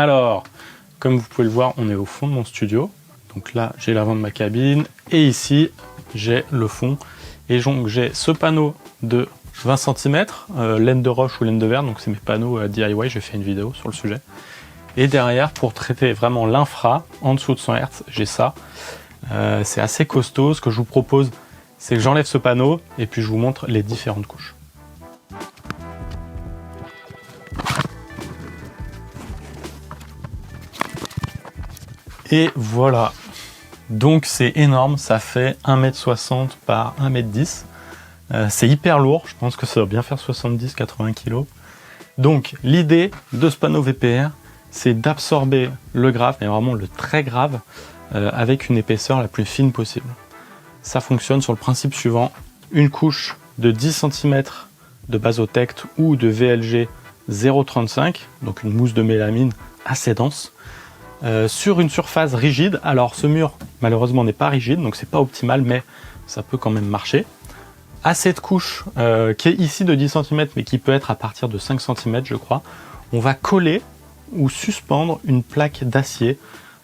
Alors, comme vous pouvez le voir, on est au fond de mon studio. Donc là, j'ai l'avant de ma cabine et ici, j'ai le fond. Et donc, j'ai ce panneau de 20 cm, laine de roche ou laine de verre. Donc, c'est mes panneaux DIY. J'ai fait une vidéo sur le sujet. Et derrière, pour traiter vraiment l'infra, en dessous de 100 Hz, j'ai ça. C'est assez costaud. Ce que je vous propose, c'est que j'enlève ce panneau et puis je vous montre les différentes couches. Et voilà, donc c'est énorme, ça fait 1,60 m par 1,10 m. C'est hyper lourd, je pense que ça doit bien faire 70-80 kg. Donc l'idée de ce panneau VPR, c'est d'absorber le grave, mais vraiment le très grave, avec une épaisseur la plus fine possible. Ça fonctionne sur le principe suivant, une couche de 10 cm de Basotect ou de VLG 0,35, donc une mousse de mélamine assez dense, sur une surface rigide. Alors ce mur malheureusement n'est pas rigide, donc c'est pas optimal, mais ça peut quand même marcher. À cette couche qui est ici de 10 cm mais qui peut être à partir de 5 cm je crois, on va coller ou suspendre une plaque d'acier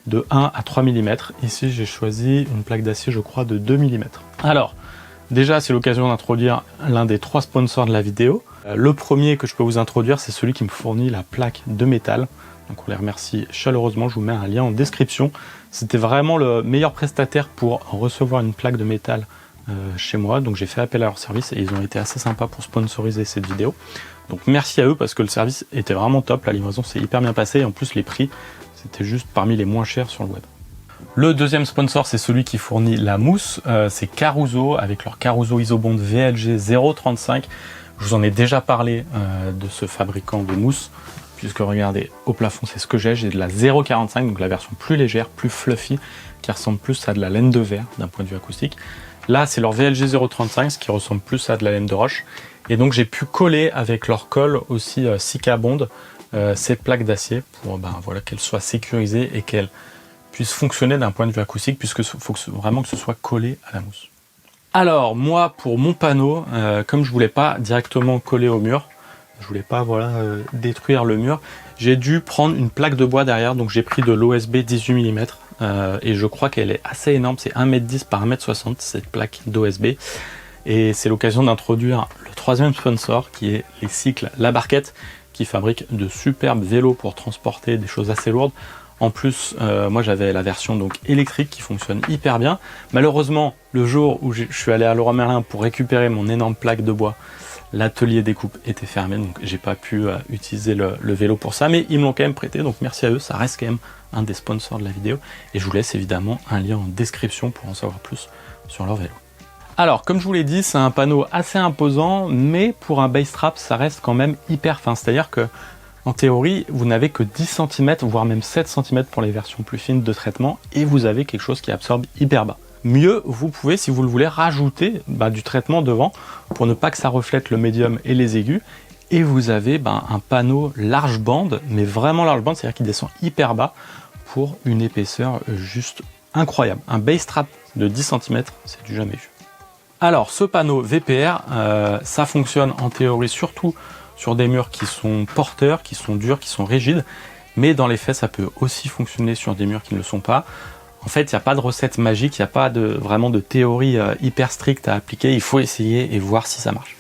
de 1 à 3 mm. Ici j'ai choisi une plaque d'acier je crois de 2 mm. Alors déjà c'est l'occasion d'introduire l'un des 3 sponsors de la vidéo. Le premier que je peux vous introduire, c'est celui qui me fournit la plaque de métal. Donc on les remercie chaleureusement, je vous mets un lien en description. C'était vraiment le meilleur prestataire pour recevoir une plaque de métal chez moi. Donc j'ai fait appel à leur service et ils ont été assez sympas pour sponsoriser cette vidéo. Donc merci à eux parce que le service était vraiment top, la livraison s'est hyper bien passée et en plus les prix, c'était juste parmi les moins chers sur le web. Le deuxième sponsor, c'est celui qui fournit la mousse, c'est Caruso avec leur Caruso Isobond VLG 0,35. Je vous en ai déjà parlé de ce fabricant de mousse. Puisque regardez, au plafond c'est ce que j'ai de la 0,45, donc la version plus légère, plus fluffy, qui ressemble plus à de la laine de verre d'un point de vue acoustique. Là c'est leur VLG 0,35, ce qui ressemble plus à de la laine de roche. Et donc j'ai pu coller avec leur colle aussi Sika Bond cette plaque d'acier pour voilà, qu'elle soit sécurisée et qu'elle puisse fonctionner d'un point de vue acoustique, puisque faut vraiment que ce soit collé à la mousse. Alors moi pour mon panneau, comme je voulais pas directement coller au mur, je voulais pas détruire le mur, j'ai dû prendre une plaque de bois derrière, donc j'ai pris de l'OSB 18 mm et je crois qu'elle est assez énorme, c'est 1,10 m par 1,60 m cette plaque d'OSB. Et c'est l'occasion d'introduire le troisième sponsor qui est les cycles La Barquette, qui fabrique de superbes vélos pour transporter des choses assez lourdes. En plus, moi j'avais la version donc électrique qui fonctionne hyper bien. Malheureusement, le jour où je suis allé à Leroy Merlin pour récupérer mon énorme plaque de bois, l'atelier découpe était fermé, donc j'ai pas pu utiliser le vélo pour ça, mais ils me l'ont quand même prêté, donc merci à eux, ça reste quand même un des sponsors de la vidéo, et je vous laisse évidemment un lien en description pour en savoir plus sur leur vélo. Alors, comme je vous l'ai dit, c'est un panneau assez imposant, mais pour un base strap, ça reste quand même hyper fin, c'est-à-dire que en théorie, vous n'avez que 10 cm, voire même 7 cm pour les versions plus fines de traitement, et vous avez quelque chose qui absorbe hyper bas. Mieux, vous pouvez, si vous le voulez, rajouter du traitement devant pour ne pas que ça reflète le médium et les aigus. Et vous avez un panneau large bande, mais vraiment large bande, c'est-à-dire qu'il descend hyper bas pour une épaisseur juste incroyable. Un base strap de 10 cm, c'est du jamais vu. Alors, ce panneau VPR, ça fonctionne en théorie surtout sur des murs qui sont porteurs, qui sont durs, qui sont rigides, mais dans les faits, ça peut aussi fonctionner sur des murs qui ne le sont pas. En fait, il n'y a pas de recette magique, il n'y a pas vraiment de théorie hyper stricte à appliquer, il faut essayer et voir si ça marche.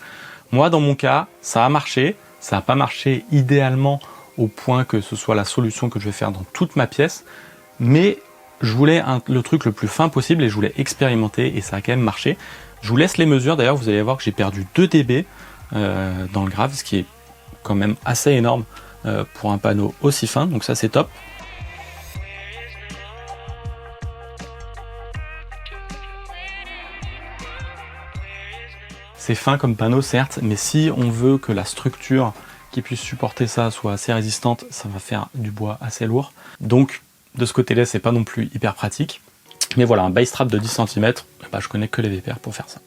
Moi, dans mon cas, ça a marché, ça n'a pas marché idéalement au point que ce soit la solution que je vais faire dans toute ma pièce, mais je voulais le truc le plus fin possible et je voulais expérimenter et ça a quand même marché. Je vous laisse les mesures, d'ailleurs vous allez voir que j'ai perdu 2 dB dans le grave, ce qui est quand même assez énorme pour un panneau aussi fin, donc ça c'est top. C'est fin comme panneau certes, mais si on veut que la structure qui puisse supporter ça soit assez résistante, ça va faire du bois assez lourd. Donc de ce côté-là, c'est pas non plus hyper pratique. Mais voilà, un base strap de 10 cm, je connais que les VPR pour faire ça.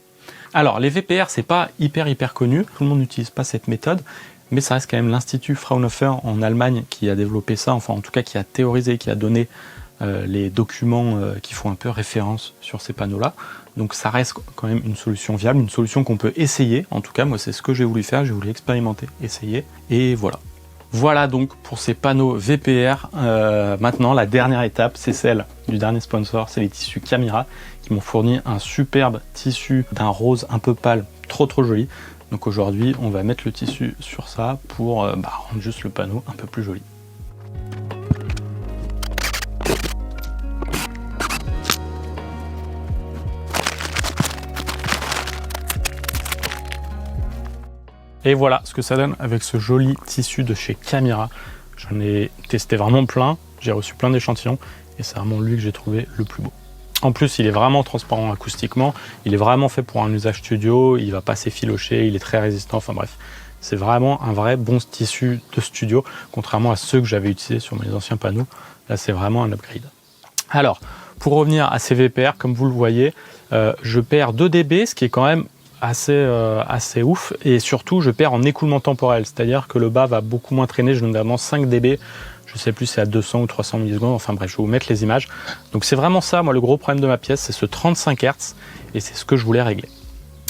Alors les VPR, c'est pas hyper connu, tout le monde n'utilise pas cette méthode, mais ça reste quand même l'Institut Fraunhofer en Allemagne qui a développé ça, enfin en tout cas qui a théorisé, qui a donné les documents qui font un peu référence sur ces panneaux-là. Donc ça reste quand même une solution viable, une solution qu'on peut essayer. En tout cas, moi c'est ce que j'ai voulu faire, j'ai voulu expérimenter, essayer, et voilà. Voilà donc pour ces panneaux VPR. Maintenant, la dernière étape, c'est celle du dernier sponsor, c'est les tissus Camira qui m'ont fourni un superbe tissu d'un rose un peu pâle, trop joli. Donc aujourd'hui, on va mettre le tissu sur ça pour rendre juste le panneau un peu plus joli. Et voilà ce que ça donne avec ce joli tissu de chez Camira. J'en ai testé vraiment plein, j'ai reçu plein d'échantillons et c'est vraiment lui que j'ai trouvé le plus beau. En plus, il est vraiment transparent acoustiquement, il est vraiment fait pour un usage studio, il va pas s'effilocher, il est très résistant, enfin bref. C'est vraiment un vrai bon tissu de studio, contrairement à ceux que j'avais utilisés sur mes anciens panneaux. Là, c'est vraiment un upgrade. Alors, pour revenir à ces VPR, comme vous le voyez, je perds 2 dB, ce qui est quand même assez ouf, et surtout je perds en écoulement temporel, c'est-à-dire que le bas va beaucoup moins traîner, je donne vraiment 5 dB, je sais plus si c'est à 200 ou 300 millisecondes, enfin bref, je vais vous mettre les images. Donc c'est vraiment ça, moi le gros problème de ma pièce, c'est ce 35 Hz, et c'est ce que je voulais régler.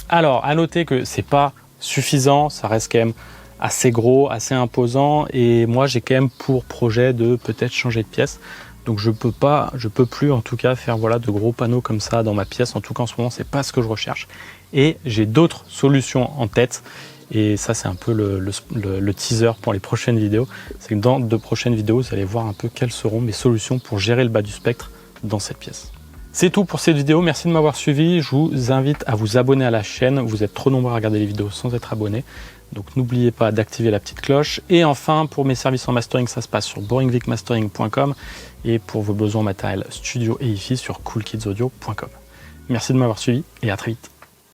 Alors, à noter que c'est pas suffisant, ça reste quand même assez gros, assez imposant, et moi j'ai quand même pour projet de peut-être changer de pièce. Donc je peux plus en tout cas faire de gros panneaux comme ça dans ma pièce. En tout cas en ce moment c'est pas ce que je recherche. Et j'ai d'autres solutions en tête. Et ça c'est un peu le teaser pour les prochaines vidéos. C'est que dans de prochaines vidéos vous allez voir un peu quelles seront mes solutions pour gérer le bas du spectre dans cette pièce. C'est tout pour cette vidéo, merci de m'avoir suivi. Je vous invite à vous abonner à la chaîne. Vous êtes trop nombreux à regarder les vidéos sans être abonné. Donc n'oubliez pas d'activer la petite cloche. Et enfin, pour mes services en mastering, ça se passe sur boringvicmastering.com et pour vos besoins matériels studio et hi-fi sur coolkidsaudio.com. Merci de m'avoir suivi et à très vite.